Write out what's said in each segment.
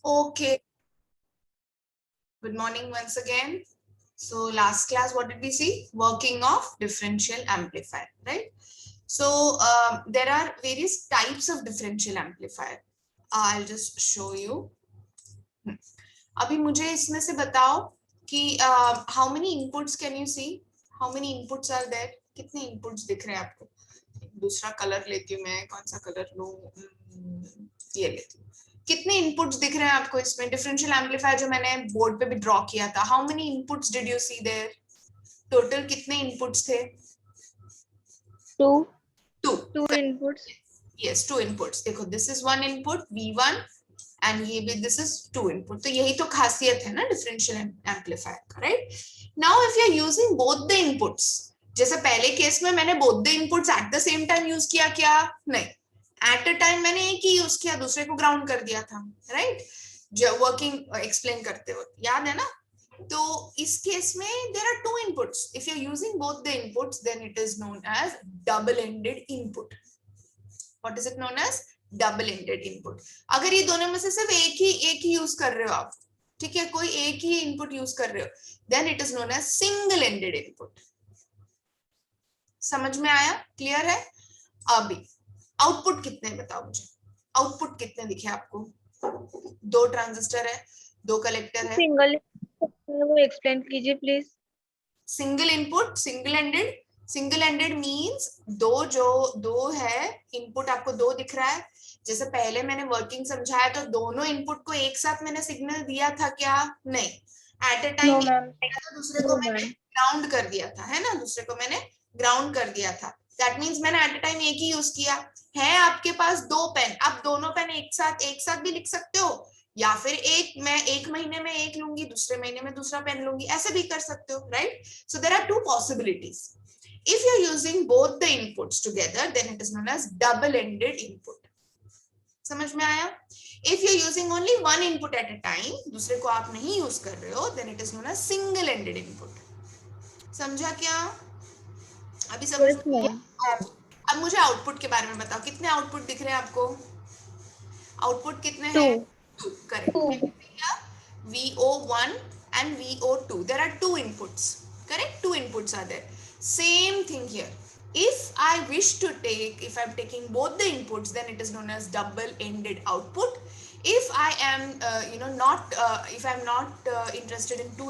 Okay. Good morning once again. So last class, what did we see? Working of differential amplifier, right? So there are various types of differential amplifier. I'll just show you. अभी मुझे इसमें से बताओ कि how many inputs can you see? How many inputs are there? कितने inputs दिख रहे हैं आपको? दूसरा कलर लेती हूँ मैं. कौन सा कलर लूं? ये लेती हूँ. कितने इनपुट्स दिख रहे हैं आपको इसमें? डिफरेंशियल एम्पलीफायर जो मैंने बोर्ड पे भी ड्रॉ किया था, how many inputs did you see there? Total कितने इनपुट्स थे? Two inputs. Yes, two inputs. देखो, this is one input V1 and ये भी दिस इज टू इनपुट. तो यही तो खासियत है ना डिफरेंशियल एम्पलीफायर का, right? Now if you are using both the inputs, जैसे पहले केस में मैंने both the inputs at the same time use किया, क्या? नहीं, एट अ टाइम मैंने एक ही यूज किया, दूसरे को ग्राउंड कर दिया था, राइट? जो वर्किंग एक्सप्लेन करते हो, याद है ना? तो इस केस में there are two inputs. If you are using both the inputs then it is known as double ended input. What is it known as? Double ended input. अगर ये दोनों में से सिर्फ एक ही यूज कर रहे हो आप, ठीक है, कोई एक ही इनपुट यूज कर रहे हो, then it is known as single ended input. समझ में आया? क्लियर है? अभी आउटपुट कितने बताओ मुझे. आउटपुट कितने दिखे आपको? दो ट्रांजिस्टर है, दो कलेक्टर है. सिंगल वो एक्सप्लेन कीजिए please. Single input, single ended means दो है इनपुट. आपको दो दिख रहा है. जैसे पहले मैंने वर्किंग समझाया तो दोनों इनपुट को एक साथ मैंने सिग्नल दिया था क्या? नहीं, एट अ टाइम तो दूसरे को मैंने ग्राउंड कर दिया था, है ना? दूसरे को मैंने ग्राउंड कर दिया था. दैट मींस मैंने एट अ टाइम एक ही यूज किया है. आपके पास दो पेन, आप दोनों पेन एक साथ भी लिख सकते हो, या फिर मैं एक महीने में एक लूंगी, दूसरे महीने में दूसरा पेन लूंगी, ऐसे भी कर सकते हो, right? So there are two possibilities. If you're using both the inputs together, then it is known as double-ended input. समझ में आया? If you're using only one input at a time, दूसरे को आप नहीं यूज कर रहे हो, then it is known as single-ended input. समझा क्या? अभी समझ में आया? अब मुझे आउटपुट के बारे में बताओ. कितने आउटपुट दिख रहे हैं आपको? आउटपुट कितने हैं? 2. Correct. VO1 and VO2. There are two inputs. Correct? Two inputs are there. Same thing here. If I'm taking both the inputs, then it is known as double-ended output. If I am, if I'm not interested in two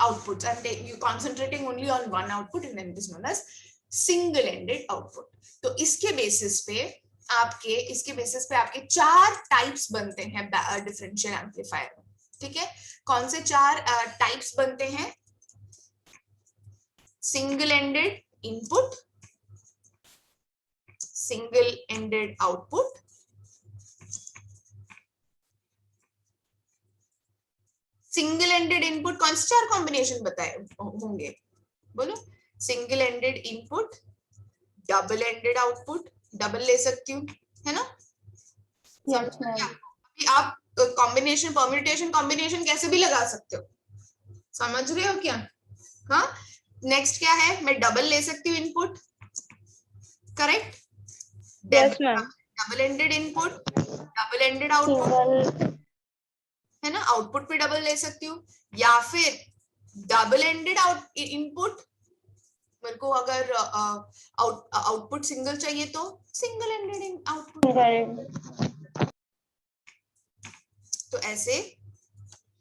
outputs, I'm concentrating only on one output, and then it is known as single-ended output. तो इसके basis पे आपके चार types बनते हैं differential amplifier में. ठीक है, कौन से चार टाइप्स बनते हैं? Single ended input, single ended output, single ended input. कौन से चार कॉम्बिनेशन बताए होंगे? बोलो. Single ended input, double ended output, double ले सकती हूँ, है ना? आप कॉम्बिनेशन, परम्यूटेशन, कॉम्बिनेशन कैसे भी लगा सकते हो. समझ रहे हो क्या? हाँ. नेक्स्ट क्या है? मैं डबल ले सकती हूँ input, correct? Double ended input, double ended output, है ना? आउटपुट पे डबल ले सकती हूँ, या फिर डबल एंडेड इनपुट. मेरे को अगर आउटपुट सिंगल चाहिए तो सिंगल एंडेड आउटपुट. तो ऐसे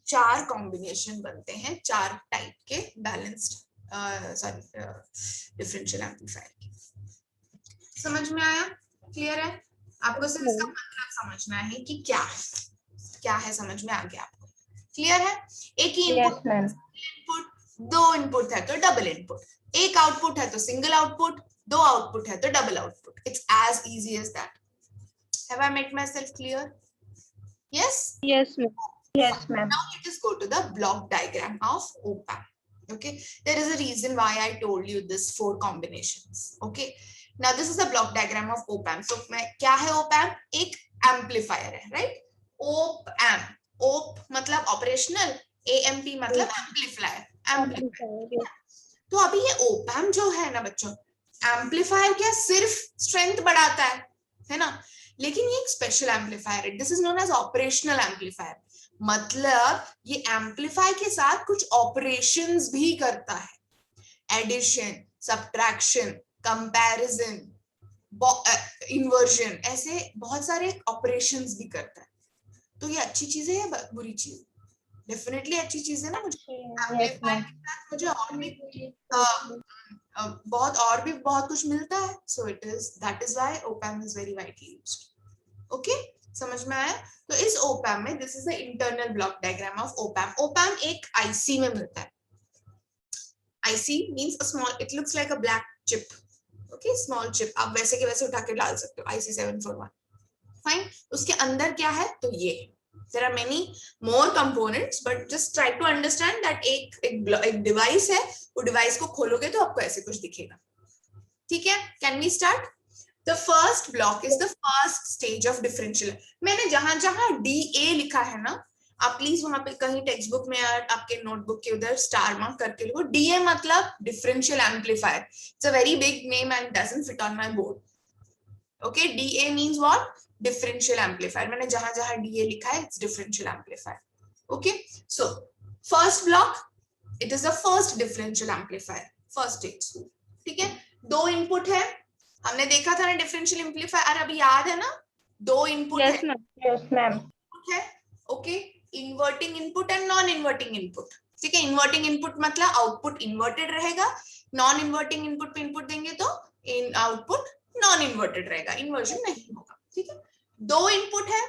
चार कॉम्बिनेशन बनते हैं, चार टाइप के बैलेंस्ड डिफरेंशियल एम्पलीफायर के. समझ में आया? क्लियर है? आपको सिर्फ इसका मतलब समझना है कि क्या है समझ में आ गया आपको? क्लियर है? एक ही इनपुट, दो इनपुट है तो डबल इनपुट, एक आउटपुट है तो सिंगल आउटपुट, दो आउटपुट है तो double output. It's as easy as that. Have I made my self clear? Yes? Yes, ma'am. Yes, ma'am. Now let us go to the block diagram of op-amp. Okay, there is a reason why I told you this 4 combinations. Okay, now this is the block diagram of op-amp. So क्या है op-amp? एक amplifier है, right? op-amp, op मतलब operational, amp मतलब amplifier. तो अभी ये op-amp जो है ना बच्चों, amplifier क्या सिर्फ strength बढ़ाता है ना? लेकिन ये एक स्पेशल एम्पलीफायर है, this is known as operational amplifier, मतलब ये एम्पलीफायर के साथ कुछ ऑपरेशंस भी करता है, एडिशन, सब्ट्रैक्शन, कंपैरिजन, इन्वर्जन, ऐसे बहुत सारे ऑपरेशंस भी करता है। तो ये अच्छी चीज है या बुरी चीज? डेफिनेटली अच्छी चीज है ना। मुझे एम्पलीफायर के साथ मुझे और भी बहुत कुछ मिलता है, so it is that is why ओपैम is very widely used. Okay, समझ में आया? तो इस ओपैम में this is the internal block diagram of ओपैम। ओपैम एक आईसी में मिलता है। IC means a small, it looks like a black chip, okay, small chip, आप वैसे के वैसे उठा के डाल सकते हो, IC 741, फाइन। उसके अंदर क्या है? तो ये there are many more components, but just try to understand that एक डिवाइस है, वो डिवाइस को खोलोगे तो आपको ऐसे कुछ दिखेगा, ठीक है? Can we start? The first block is the first stage of differential. मैंने जहां जहां DA लिखा है ना, आप प्लीज वहां पे कहीं टेक्स्ट बुक में या आपके नोटबुक के उधर स्टार मार्क करके लिखो। DA मतलब differential amplifier, it's a very big name and doesn't fit on my board. Okay, DA means what? Differential amplifier. मैंने जहां जहां DA लिखा है it's differential amplifier. Okay, so first block, it is the first differential amplifier, first stage, ठीक है? दो input है, हमने देखा था ना डिफरेंशियल एम्पलीफायर, अभी याद है ना? दो इनपुट Yes, है, ma'am. Yes, ma'am. है, okay, inverting input and non inverting input, ठीक है? इन्वर्टिंग इनपुट मतलब आउटपुट इन्वर्टेड रहेगा, नॉन इन्वर्टिंग इनपुट पे इनपुट देंगे तो आउटपुट नॉन इन्वर्टेड रहेगा, इन्वर्जन नहीं होगा, ठीक है? दो इनपुट है,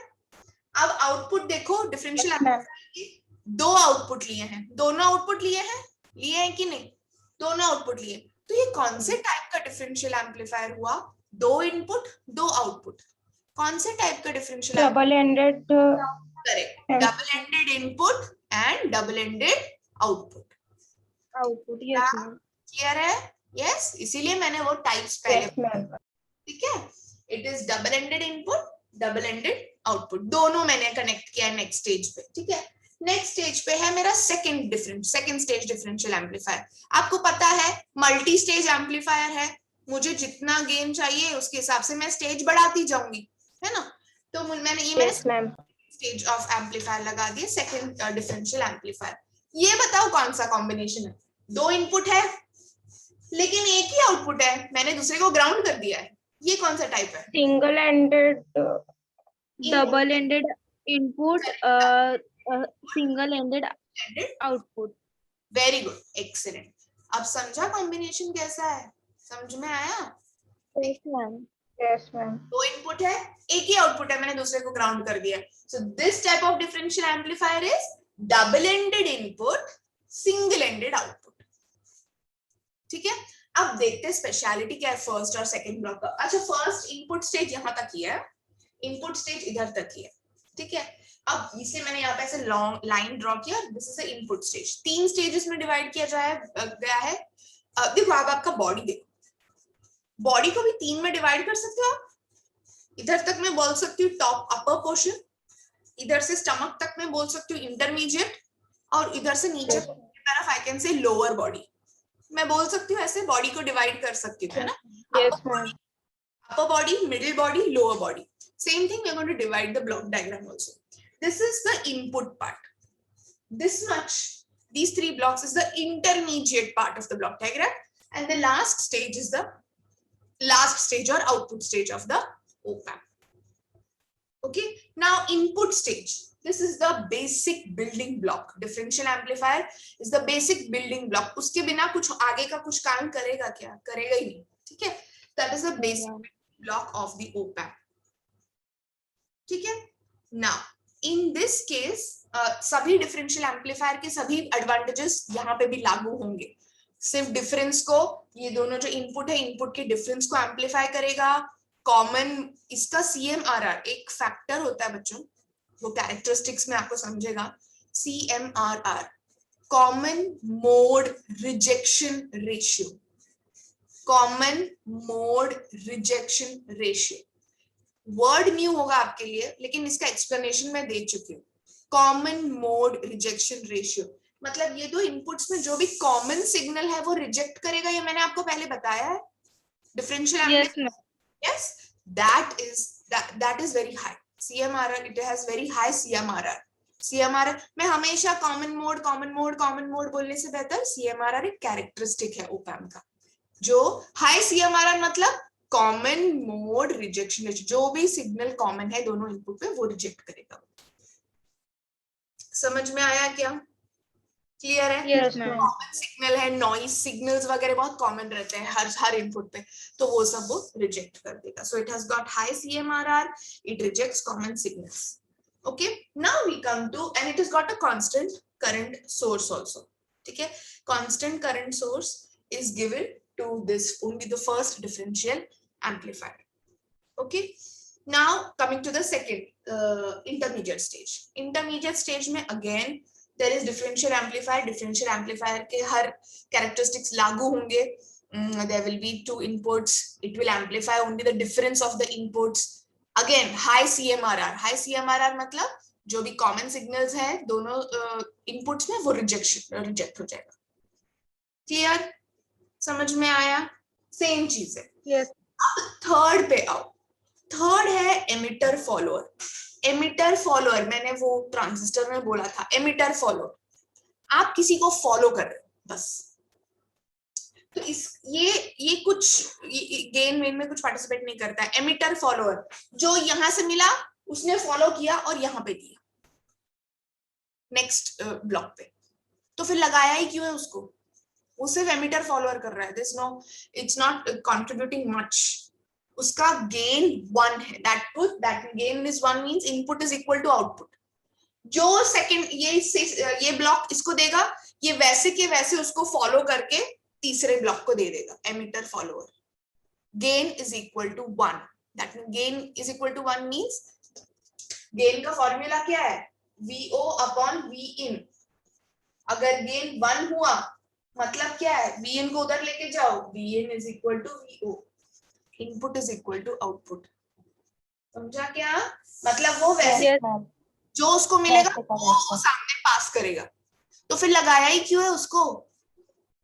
अब आउटपुट देखो, डिफरेंशियल एम्पलीफायर के दो आउटपुट लिए हैं, दोनों आउटपुट लिए हैं कि नहीं? दोनों आउटपुट लिए, तो ये कौन से टाइप का डिफरेंशियल एम्पलीफायर हुआ? दो इनपुट दो आउटपुट, कौन से टाइप का differential? Double-ended. Correct, double ended input and double ended output. Output. Yes, ma'am. Clear है? यस, इसीलिए मैंने वो टाइप्स पहले, Yes, ma'am. ठीक है? It is double ended input, double ended output, दोनों मैंने कनेक्ट किया नेक्स्ट स्टेज पे, ठीक है? नेक्स्ट स्टेज पे है मेरा सेकंड स्टेज डिफरेंशियल एम्पलीफायर। आपको पता है मल्टी स्टेज एम्पलीफायर है, मुझे जितना गेन चाहिए उसके हिसाब से मैं स्टेज बढ़ाती जाऊंगी, है ना? तो मैंने स्टेज ऑफ एम्पलीफायर लगा दिए, सेकंड डिफरेंशियल एम्पलीफायर। ये बताओ कौन सा कॉम्बिनेशन है? दो इनपुट है लेकिन एक ही आउटपुट है, मैंने दूसरे को ग्राउंड कर दिया है, ये कौन सा टाइप है? Single-ended. Double-ended input. Single-ended output. Very good, excellent. अब समझा कॉम्बिनेशन कैसा है? समझ में आया? Yes, ma'am. Yes, ma'am. दो इनपुट है, एक ही आउटपुट है, मैंने दूसरे को ग्राउंड कर दिया, so this type of differential amplifier is double ended input, single ended output, ठीक है? अब देखते हैं स्पेशलिटी क्या है फर्स्ट और सेकंड ब्लॉक का। अच्छा, फर्स्ट इनपुट स्टेज यहां तक ही है, इनपुट स्टेज इधर तक ही है, ठीक है? अब इसे मैंने यहाँ पे ऐसे लॉन्ग लाइन ड्रॉ किया, this is the input stage. तीन स्टेजेस में डिवाइड किया गया है। देखो, अब आपका बॉडी देखो, बॉडी को भी तीन में डिवाइड कर सकते हो आप। इधर तक मैं बोल सकती हूँ टॉप अपर पोर्शन, इधर से स्टमक तक मैं बोल सकती हूँ इंटरमीडिएट, और इधर से नीचे की तरफ I can say lower body, मैं बोल सकती हूँ ऐसे बॉडी को डिवाइड कर सकती हूँ, है ना? Yes, ma'am. upper body, middle body, lower body. Same thing, we are going to divide the block diagram also. This is the input part. This much, these three blocks is the intermediate part of the block diagram, and the last stage is the last stage or output stage of the op-amp. Okay, now input stage. This is the basic building block. Differential amplifier is the basic building block. उसके बिना कुछ आगे का कुछ काम करेगा क्या? करेगा ही नहीं, ठीक है? That is the basic block of the op-amp. ठीक है? Now, in this case, सभी डिफरेंशियल एम्पलीफायर के सभी एडवांटेजेस यहाँ पे भी लागू होंगे। सिर्फ डिफरेंस को, ये दोनों जो इनपुट है, इनपुट के डिफरेंस को एम्पलीफाई करेगा। कॉमन इसका CMRR एक फैक्टर होता है बच्चों, वो कैरेक्टरिस्टिक्स में आपको समझेगा। CMRR, common mode rejection ratio, common mode rejection ratio. Word new होगा आपके लिए, लेकिन इसका एक्सप्लेनेशन मैं दे चुकी हूँ। कॉमन मोड रिजेक्शन रेशियो मतलब ये दो इनपुट्स में जो भी कॉमन सिग्नल है वो रिजेक्ट करेगा, ये मैंने आपको पहले बताया है differential amplifier. Yes, that is very high. CMRR, it has very high CMRR. CMRR में हमेशा कॉमन मोड बोलने से बेहतर CMRR एक कैरेक्टरिस्टिक है ओपैम का. जो हाई CMRR मतलब कॉमन मोड रिजेक्शन, जो भी सिग्नल कॉमन है दोनों इनपुट पे वो रिजेक्ट करेगा. समझ में आया क्या? क्लियर है? Yes, ma'am. कॉमन सिग्नल है, नॉइज सिग्नल्स वगैरह बहुत कॉमन रहते हैं हर इनपुट पे, तो वो सब वो रिजेक्ट कर देगा. So it has got high CMRR, it rejects common signals. Okay, now we come to, and it has got a constant current source also. ठीक है, constant current source is given to this only the first differential amplifier. Okay, now coming to the second intermediate stage. Intermediate stage में again there is differential amplifier. Differential amplifier के हर characteristics लागू होंगे. There will be two inputs. It will amplify only the difference of the inputs. Again high CMRR. High CMRR मतलब जो भी common signals है दोनों inputs में वो reject हो जाएगा. Clear? समझ में आया? सेम चीज है. Yes. थर्ड पे आओ. थर्ड है एमिटर फॉलोअर. एमिटर फॉलोअर मैंने वो ट्रांजिस्टर में बोला था. एमिटर फॉलोअर, आप किसी को फॉलो कर रहे हो बस. तो इस ये कुछ गेन वेन में कुछ पार्टिसिपेट नहीं करता है. एमिटर फॉलोअर जो यहां से मिला उसने फॉलो किया और यहां पे दिया नेक्स्ट ब्लॉक पे, तो फिर लगाया ही क्यों है उसको? वो सिर्फ एमिटर फॉलोअर कर रहा है. This no, it's not contributing much. उसका गेन 1 है. That gain is 1 means input is equal to output. जो सेकंड ये ब्लॉक इसको देगा, ये वैसे के वैसे उसको फॉलो करके तीसरे ब्लॉक को दे देगा. Emitter follower gain is equal to 1. That gain is equal to 1 means gain का फॉर्मूला क्या है? VO upon Vin. अगर गेन 1 हुआ मतलब क्या है? Vin को उधर लेके जाओ. Vin is equal to VO. Input is equal to output. समझा क्या? मतलब वो वैसे जो उसको मिलेगा वो सामने पास करेगा. तो फिर लगाया ही क्यों है उसको?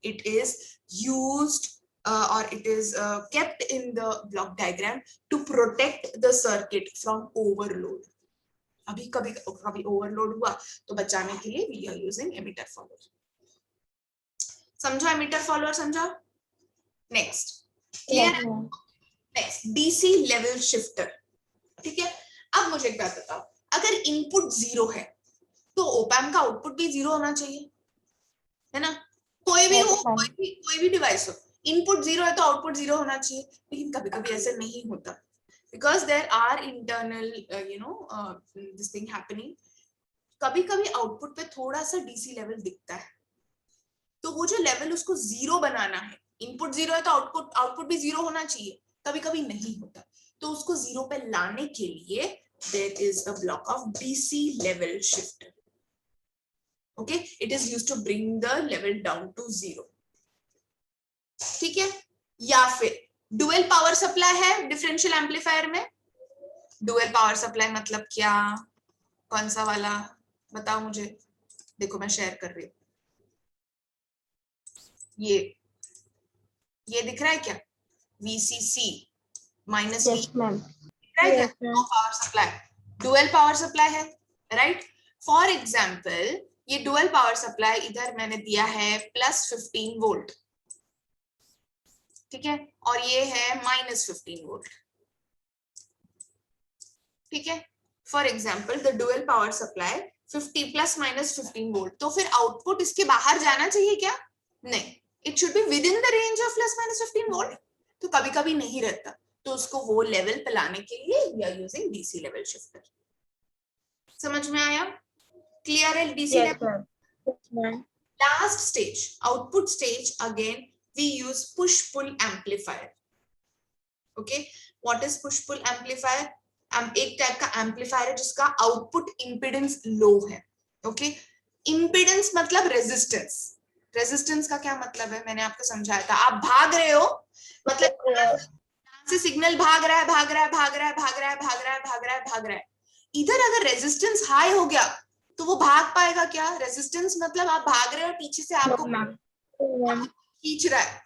It is used or it is kept in the block diagram to protect the circuit from overload. अभी कभी overload हुआ तो बचाने के लिए we are using emitter follower. समझा? एमिटर फॉलोअर समझा? Next clear? Next DC level shifter. ठीक है, अब मुझे एक बात बताओ, अगर इनपुट 0 है तो ओपैम्प का आउटपुट भी 0 होना चाहिए, है ना? कोई भी हो, कोई भी डिवाइस हो, इनपुट 0 है तो आउटपुट 0 होना चाहिए. लेकिन कभी कभी ऐसा नहीं होता, because there are internal this thing happening. कभी कभी आउटपुट पे थोड़ा सा डीसी लेवल दिखता है, तो वो जो लेवल उसको 0 बनाना है, इनपुट 0 है तो आउटपुट भी 0 होना चाहिए, कभी कभी नहीं होता. तो उसको 0 पे लाने के लिए there is a block of DC level shifter. Okay, it is used to bring the level down to 0. ठीक है? या फिर डुअल पावर सप्लाई है डिफरेंशियल एम्पलीफायर में. डुअल पावर सप्लाई मतलब क्या? कौन सा वाला बताओ मुझे. देखो मैं शेयर कर रही हूँ. ये दिख रहा है क्या? VCC माइनस V दिख रहा है क्या? Power supply, dual power supply है, राइट? फॉर एग्जाम्पल ये डुअल पावर सप्लाई इधर मैंने दिया है +15 वोल्ट, ठीक है, और ये है -15 वोल्ट. ठीक है, for example the dual power supply 50 ±15 volt. तो फिर आउटपुट इसके बाहर जाना चाहिए क्या? नहीं, it should be with in the range of ±15 volt. तो कभी कभी नहीं रहता, तो उसको वो लेवल पे लाने के लिए we are using DC level shifter. समझ में आया? क्लियर है? DC level. Last stage, output stage, again we use push pull amplifier. Okay, what is push pull amplifier? एक टाइप का एम्पलीफायर है जिसका आउटपुट इंपेडेंस लो है. ओके, इंपेडेंस मतलब रेजिस्टेंस. रेजिस्टेंस का क्या मतलब है? मैंने आपको समझाया था. आप भाग रहे हो मतलब से सिग्नल भाग रहा है. इधर अगर रेजिस्टेंस हाई हो गया तो वो भाग पाएगा क्या? रेजिस्टेंस मतलब आप भाग रहे हो, पीछे से आपको खींच रहा है.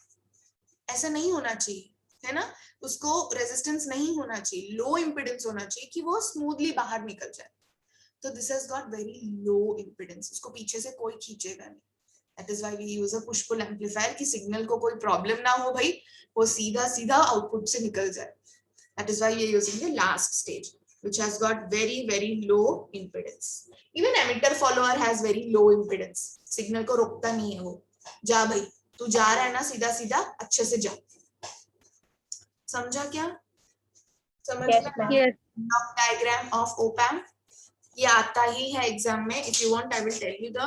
ऐसा नहीं होना चाहिए. है ना, उसको रेजिस्टेंस नहीं होना चाहिए, लो इम्पिडेंस होना चाहिए कि वो स्मूथली बाहर निकल जाए। तो this has got very low impedance, उसको पीछे से कोई खींचेगा नहीं। That is why we use a push pull amplifier कि सिग्नल को कोई प्रॉब्लम ना हो भाई, वो सीधा सीधा आउटपुट से निकल जाए। That is why we are using the last stage which has got very low impedance. Even emitter follower has very low impedance. Signal को रोकता नहीं है वो, जा भाई तू जा रहा है ना सीधा सीधा, अच्छे से जा। समझा क्या? समझ Yes, में ma'am. आया? Yes. Block diagram of op amp ये आता ही है एग्जाम में. If you want I will tell you the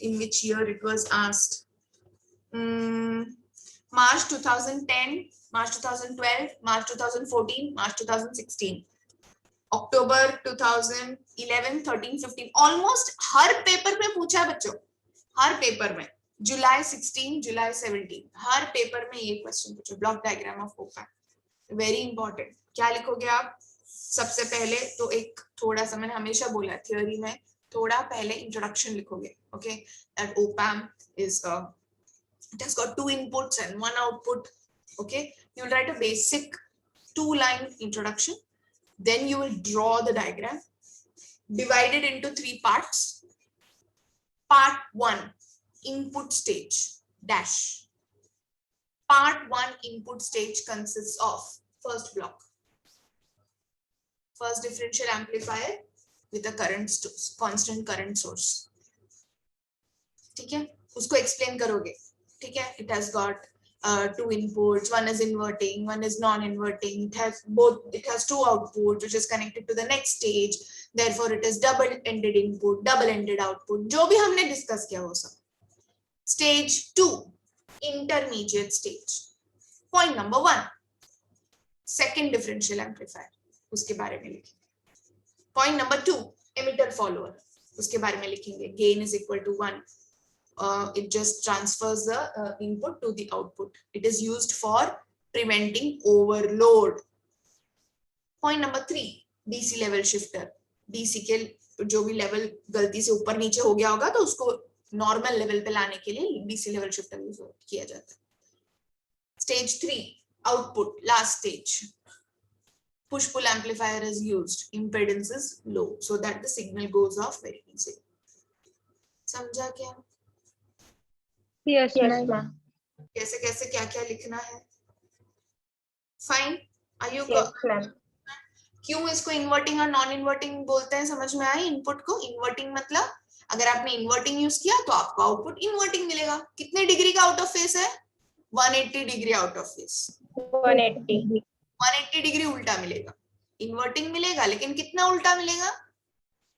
in which year it was asked. March 2010, March 2012, March 2014, March 2016, October 2011, 13, 15, almost her paper में पूछा है बच्चों, हर पेपर में. जुलाई 16, जुलाई 17, हर पेपर में ये क्वेश्चन पूछो, block diagram of op amp. Very important. क्या लिखोगे आप? सबसे पहले तो एक थोड़ा सा, मैंने हमेशा बोला थियोरी में थोड़ा पहले इंट्रोडक्शन लिखोगे. Okay, that op amp is it has got 2 inputs and 1 output. Okay, you will write a basic 2-line introduction, then you will draw the diagram, divide it into 3 parts. Part 1, input stage dash. Part 1 input stage consists of first block, first differential amplifier with a constant current source. ठीक है, उसको explain करोगे. ठीक है, it has got 2 inputs, one is inverting, one is non-inverting, it has 2 outputs which is connected to the next stage, therefore it is double-ended input, double-ended output, जो भी हमने discuss किया वो सब. Stage 2, intermediate stage. Point number 1, second differential amplifier, उसके बारे में लिखेंगे. Point number 2, emitter follower, उसके बारे में लिखेंगे. Gain is equal to 1. It just transfers the input to the output. It is used for preventing overload. Point number 3, DC level shifter. DC के जो भी लेवल गलती से ऊपर नीचे हो गया होगा तो उसको नॉर्मल लेवल पे लाने के लिए DC level shifter यूज किया जाता है. Stage 3, output, last stage. Push pull amplifier is used. Impedance is low so that the signal goes off very easily. समझा क्या? Yes, ma'am. कैसे कैसे क्या क्या लिखना है. Fine. Are you? Yes, ma'am. क्यों इसको इन्वर्टिंग और नॉन इन्वर्टिंग बोलते हैं समझ में आई? इनपुट को इन्वर्टिंग मतलब अगर आपने इन्वर्टिंग यूज किया तो आपको आउटपुट इन्वर्टिंग मिलेगा. कितने डिग्री का आउट ऑफ फेस है? 180 degree out of phase. 180. 180 degree उल्टा मिलेगा. इन्वर्टिंग मिलेगा लेकिन कितना उल्टा मिलेगा?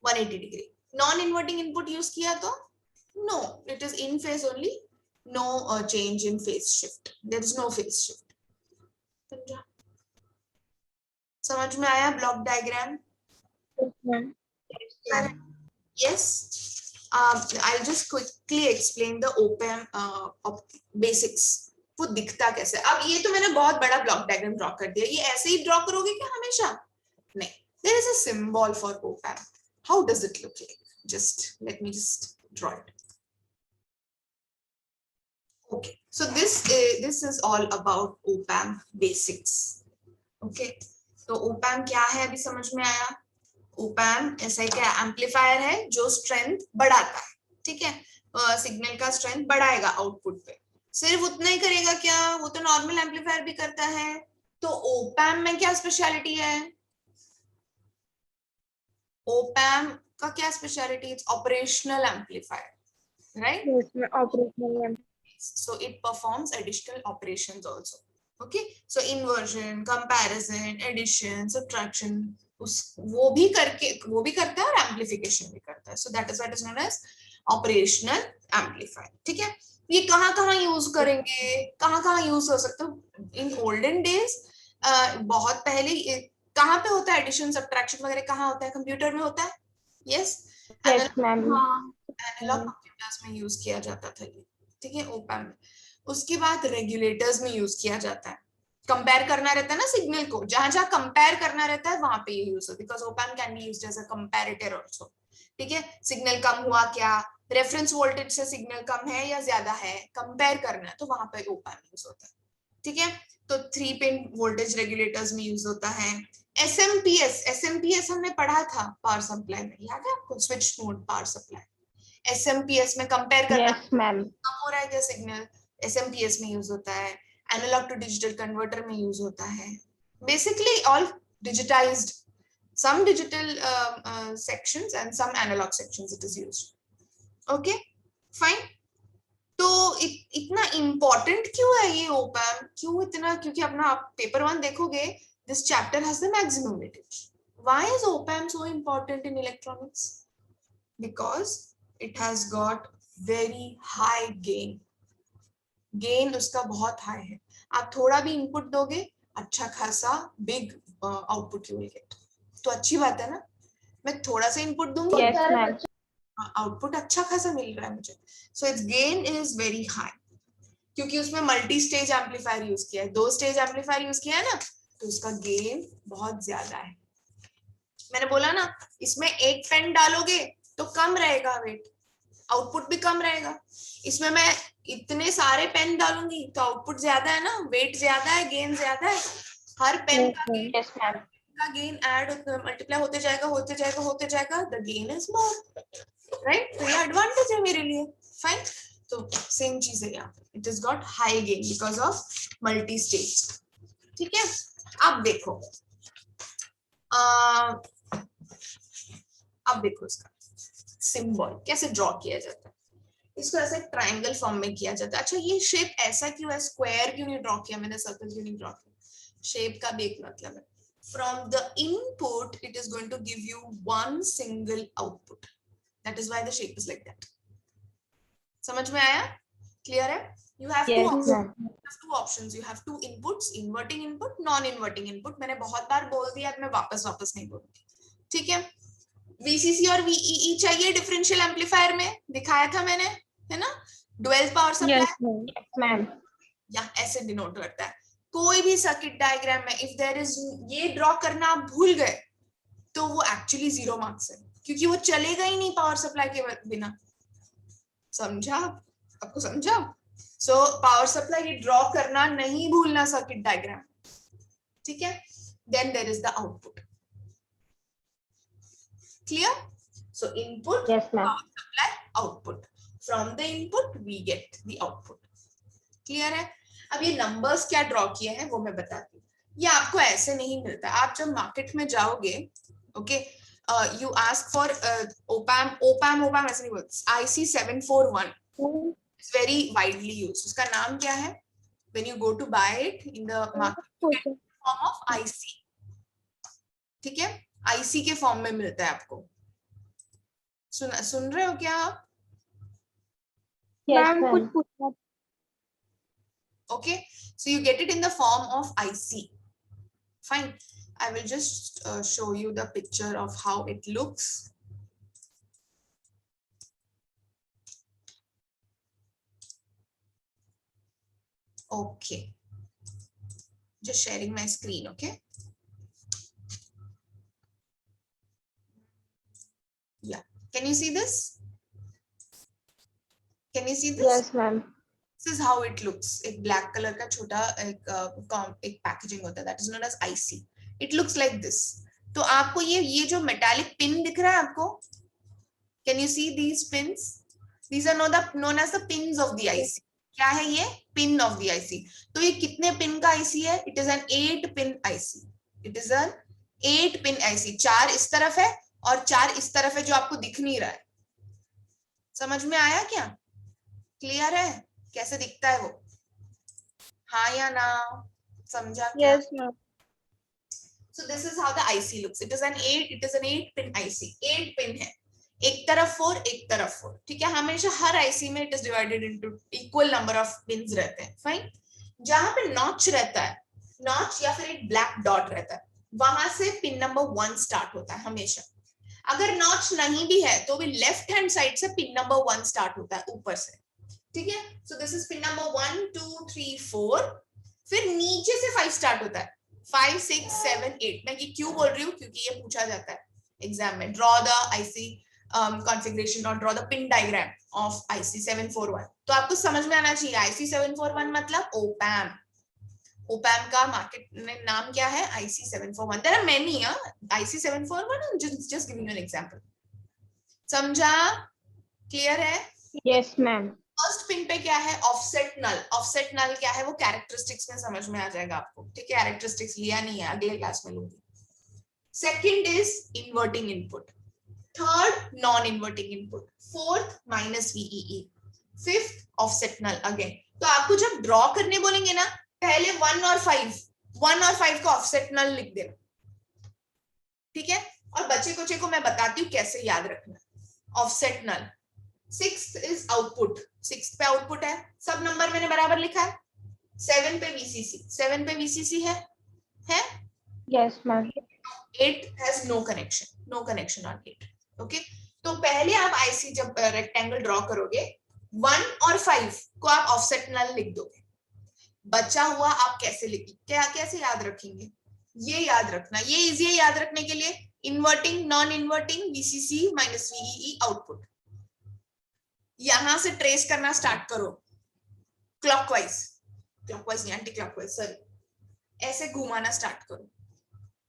180 degree. Non inverting input use किया तो no, it is in phase only. No change in phase shift. There is no phase shift. समझ में आया block diagram? Yes, ma'am. Yes. I'll just quickly explain the op-amp basics. वो दिखता कैसे. अब ये तो मैंने बहुत बड़ा ब्लॉक डायग्राम ड्रॉ कर दिया. ये ऐसे ही ड्रॉ करोगे क्या हमेशा? नहीं. There is a symbol for op-amp. How does it look like? Just let me just draw it. Okay, so this is all about op-amp basics. Okay, तो op-amp क्या है अभी समझ में आया? op-amp ऐसा क्या एम्पलीफायर है जो स्ट्रेंथ बढ़ाता है. ठीक है, सिग्नल का स्ट्रेंथ बढ़ाएगा आउटपुट पे. सिर्फ उतना ही करेगा क्या? वो तो नॉर्मल एम्पलीफायर भी करता है. तो op-amp में क्या स्पेशलिटी है? op-amp का क्या speciality? It's operational amplifier, right? Yes, ma'am. Operational amp. So it performs additional operations also. Okay, so inversion, comparison, addition, subtraction, वो भी करता है और amplification भी करता है. So that is what is known as operational amplifier. ठीक है, ये कहाँ यूज करेंगे, कहाँ यूज हो सकता है? इन olden days, बहुत पहले कहाँ पे होता है एडिशन सब्ट्रैक्शन वगैरह? कहाँ होता है? कंप्यूटर में होता है. Yes, Yes, ma'am. Analog computers में यूज किया जाता था ये. ठीक है, op-amp में. उसके बाद रेगुलेटर्स में यूज किया जाता है. कंपेयर करना रहता है ना सिग्नल को, जहां कंपेयर करना रहता है वहां पे ये यूज होता है. Because op-amp can be used as a comparator also. ठीक है, सिग्नल कम हुआ क्या, रेफरेंस वोल्टेज से सिग्नल कम है या ज्यादा है, कंपेयर करना है, तो वहां पे op-amp यूज होता है. ठीक है, तो 3 पिन वोल्टेज रेगुलेटर्स में यूज होता है। एसएमपीएस हमने पढ़ा था पावर सप्लाई में, याद है आपको, switch mode power supply. SMPS में कंपेयर करना, Yes, ma'am. कम हो रहा है क्या सिग्नल, एसएमपीएस में यूज होता है। एनालॉग टू डिजिटल कन्वर्टर में यूज होता है। Basically all digitised, some digital sections and some analog sections it is used. Okay, fine. तो इतना important क्यों है ये op-amp, क्यों इतना, क्योंकि अपना आप पेपर 1 देखोगे, this chapter has the maximum weightage. Why is op-amp so important in electronics? Because it has got very high gain. Gain उसका बहुत हाई है, आप थोड़ा भी इनपुट दोगे अच्छा खासा big output you will get. तो अच्छी बात है ना, मैं थोड़ा सा इनपुट दूंगी, Yes, ma'am. आउटपुट अच्छा खासा मिल रहा है मुझे। So it's gain is very high, क्योंकि उसमें मल्टी स्टेज एम्पलीफायर यूज किया है, 2 स्टेज एम्पलीफायर यूज किया है ना, तो उसका गेन बहुत ज्यादा है। मैंने बोला ना, इसमें एक पेन डालोगे तो कम रहेगा वेट, आउटपुट भी कम रहेगा। इसमें मैं इतने सारे पेन डालूंगी तो आउटपुट ज्यादा है ना, वेट ज्यादा है, गेन ज्यादा है। हर pen Yes, ma'am. Yes, ma'am. का गेन ऐड मल्टीप्लाई होते जाएगा होते जाएगा होते जाएगा, the gain is more, right. तो ये एडवांटेज है मेरे लिए। फाइन, तो सेम चीज है यहाँ, it is got high gain because of multi stage. ठीक है, अब देखो, अब देखो इसका सिंबल कैसे ड्रॉ किया जाता है। इसको ऐसे ट्रायंगल फॉर्म में किया जाता है। अच्छा, ये शेप ऐसा क्यों है, स्क्वायर क्यों नहीं ड्रॉ किया मैंने, सर्कल क्यों नहीं ड्रॉ किया? शेप का भी एक मतलब है, from the input it is going to give you one single output, that is why the shape is like that. समझ में आया, क्लियर है? You have Yes, two options, you have two inputs, inverting input, non inverting input। मैंने बहुत बार बोल दिया, अब मैं वापस नहीं बोलूंगी, ठीक है। VCC और VEE चाहिए डिफरेंशियल एम्पलीफायर में, दिखाया था मैंने, है ना, dual power supply. Yes, ma'am. Yes, ma'am. या ऐसे डिनोट करता है। कोई भी सर्किट डायग्राम में इफ देयर इज, ये ड्रॉ करना आप भूल गए तो वो एक्चुअली 0 मार्क्स है, क्योंकि वो चलेगा ही नहीं पावर सप्लाई के बिना। समझा आपको, समझा? सो पावर सप्लाई ये ड्रॉ करना नहीं भूलना सर्किट डायग्राम, ठीक है। Then there is the output, clear? So input, Yes, ma'am. Power supply, output, from the input we get the output, clear है? अब ये नंबर्स क्या ड्रॉ किए हैं वो मैं बताती हूँ। ये आपको ऐसे नहीं मिलता, आप जब मार्केट में जाओगे, okay, you ask for op amp ऐसे नहीं बोलते, IC 741 is very widely used. उसका नाम क्या है? When you go to buy it in the market, form of IC, ठीक है, IC के फॉर्म में मिलता है आपको। सुन रहे हो क्या आप? Yes, ma'am. Okay, so you get it in the form of IC. Fine, I will just show you the picture of how it looks. Okay, just sharing my screen. Okay, yeah, can you see this? Can you see this? Yes, ma'am. This is how it looks. एक black color का छोटा एक packaging होता है, that is known as IC. It looks like this. तो आपको ये जो metallic pin दिख रहा है आपको, can you see these pins? These are known as the pins of the IC. क्या है ये? Pin of the IC. तो ये कितने pin का IC है? It is an 8 pin IC. It is an 8 pin IC. 4 इस तरफ है और 4 इस तरफ है, जो आपको दिख नहीं रहा है। समझ में आया क्या? क्लियर है कैसे दिखता है वो? हाँ या ना? समझा क्या? Yes, ma'am. So this is how the IC looks. It is an 8 pin IC. 8 pin है, एक तरफ 4 एक तरफ 4, ठीक है। हमेशा हर IC में it is divided into equal number of pins रहते हैं। फाइन, जहां पे नॉच रहता है, नॉच या फिर एक ब्लैक डॉट रहता है, वहां से पिन नंबर 1 स्टार्ट होता है हमेशा। अगर नॉच नहीं भी है तो भी लेफ्ट हैंड साइड से पिन नंबर 1 स्टार्ट होता है, ऊपर से, ठीक है। So this is pin number 1 2 3 4, फिर नीचे से 5 स्टार्ट होता है, 5 6 7 8। मैं ये क्यों बोल रही हूँ, क्योंकि ये पूछा जाता है एग्जाम में। Draw the IC configuration or draw the pin diagram of IC 741। तो आपको समझ में आना चाहिए IC 741 मतलब op-amp, ओपैम का मार्केट में नाम क्या है? IC741. There are many. IC741, just giving you an example. समझा? क्लियर है? Yes, ma'am. फर्स्ट पिन पे क्या है? Offset null. ऑफसेट नल क्या है? वो कैरेक्टरिस्टिक्स में समझ में आ जाएगा आपको. ठीक है, कैरेक्टरिस्टिक्स लिया नहीं है, अगले क्लास में लूंगी. Second is inverting input. Third non inverting input. Fourth minus VEE. Fifth offset null again. तो आपको जब ड्रॉ करने बोलेंगे ना, पहले 1 और 5 का ऑफसेट नल लिख देना. ठीक है, और बचे कुचे को मैं बताती हूँ कैसे याद रखना. Offset null. Sixth is output. Sixth पे आउटपुट है, सब नंबर मैंने बराबर लिखा है. 7 पे VCC. 7 पे VCC है? Yes, ma'am. 8 has no connection on 8. Okay, तो पहले आप IC जब रेक्टेंगल ड्रॉ करोगे 1 और 5 को आप ऑफसेट नल लिख दोगे. बचा हुआ आप कैसे कैसे याद रखेंगे? ये याद रखना. ये इजी है याद रखने के लिए. Inverting, non inverting, VCC minus VEE output. यहां से ट्रेस करना स्टार्ट करो. क्लॉकवाइज नहीं, एंटी क्लॉकवाइज, सॉरी. ऐसे घुमाना स्टार्ट करो.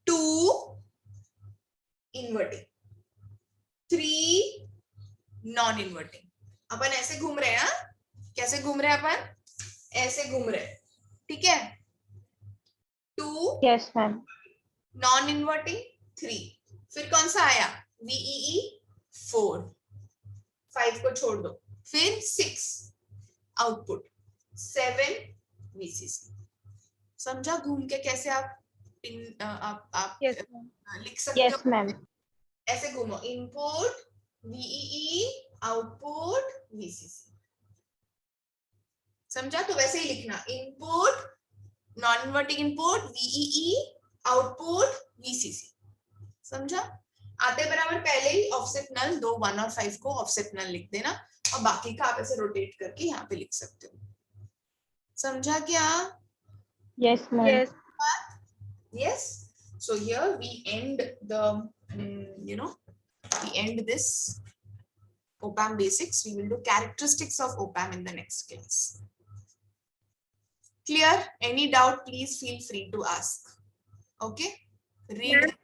2 इन्वर्टिंग, 3 नॉन इन्वर्टिंग. अपन ऐसे घूम रहे हैं. कैसे घूम रहे हैं अपन? ऐसे घूम रहे हैं. ठीक है. 2 Yes, ma'am. Non inverting, 3. फिर कौन सा आया? VEE 4. 5 को छोड़ दो. फिर 6 आउटपुट. 7 VCC. समझा घूम के कैसे आप पिन आप Yes, ma'am. लिख सकते Yes, हो? ma'am. ऐसे घूमो. Input VEE, output VCC. समझा? तो वैसे ही लिखना. Input, non inverting input, VEE, output VCC. समझा? आते बराबर पहले ही ऑफसेट नल 2, 1 और 5 को ऑफसेट नल लिख देना, और बाकी का आप ऐसे रोटेट करके यहाँ पे लिख सकते हो. समझा क्या? Yes, ma'am. Yes. Yes. So here we end the we end this OPAM basics. We will do characteristics of OPAM in the next class. Clear? Any doubt, please feel free to ask. Okay, read.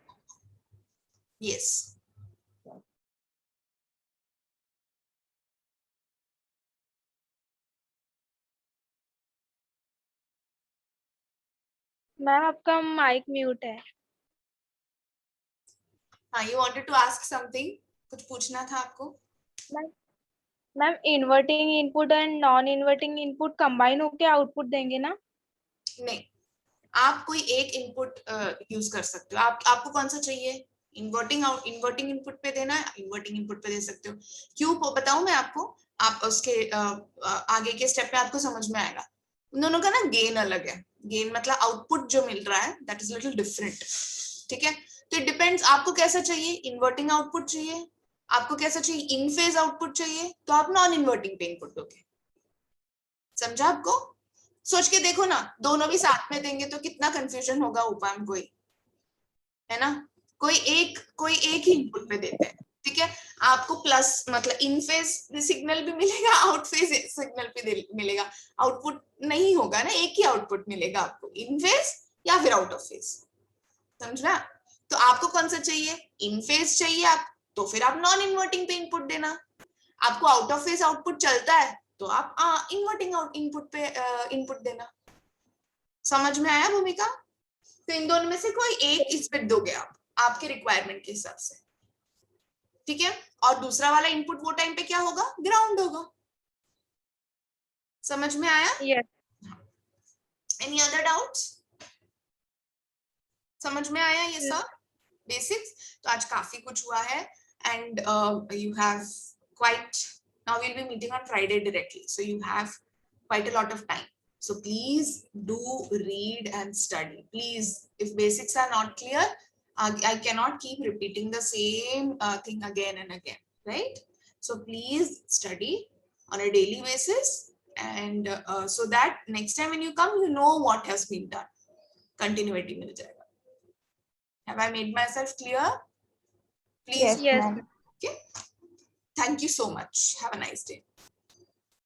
Yes. Yes. Ma'am आपका mic mute है. हाँ, you wanted to ask something? कुछ पूछना था आपको? Ma'am inverting input and non inverting input combine होके output देंगे ना? नहीं, आप कोई एक इनपुट यूज कर सकते हो. आपको कौन सा चाहिए? इन्वर्टिंग इनपुट पे देना है, इन्वर्टिंग इनपुट पे दे सकते हो. क्यों बताऊं मैं आपको? आप उसके आगे के स्टेप में आपको समझ में आएगा. उन दोनों का ना गेन अलग है. गेन मतलब आउटपुट जो मिल रहा है दैट इज लिटिल डिफरेंट. ठीक है, तो इट डिपेंड्स आपको कैसा चाहिए. इन्वर्टिंग आउटपुट चाहिए, आपको कैसा चाहिए? इन फेज आउटपुट चाहिए, तो आप नॉन इन्वर्टिंग पे इनपुट दोगे. समझा आपको? सोच के देखो ना, दोनों भी साथ में देंगे तो कितना कंफ्यूजन होगा ओपैम को ही, है ना. कोई एक ही इनपुट पे देते हैं. ठीक है, आपको प्लस मतलब इन फेज सिग्नल भी मिलेगा, आउट फेज सिग्नल भी मिलेगा. आउटपुट नहीं होगा ना, एक ही आउटपुट मिलेगा आपको, इन फेज या फिर आउट ऑफ फेज. समझना? तो आपको कौन सा चाहिए? इन फेज चाहिए आप, तो फिर आप नॉन इन्वर्टिंग पे इनपुट देना. आपको आउट ऑफ फेज आउटपुट चलता है तो आप इन्वर्टिंग इनपुट पे इनपुट देना. समझ में आया भूमिका? तो इन दोनों में से कोई एक इस पे दोगे आप आपके रिक्वायरमेंट के हिसाब से. ठीक है, और दूसरा वाला इनपुट वो टाइम पे क्या होगा? ग्राउंड होगा. समझ में आया? Yes. Any other doubts? समझ में आया ये सब बेसिक्स? तो आज काफी कुछ हुआ है. And you have quite, now we'll be meeting on Friday directly, so you have quite a lot of time. So please do read and study. Please, if basics are not clear, I cannot keep repeating the same thing again and again, right? So please study on a daily basis, and so that next time when you come, you know what has been done. Continuity mil jayega. Have I made myself clear? Please. Yes, Yes. ma'am. Okay. Thank you so much. Have a nice day.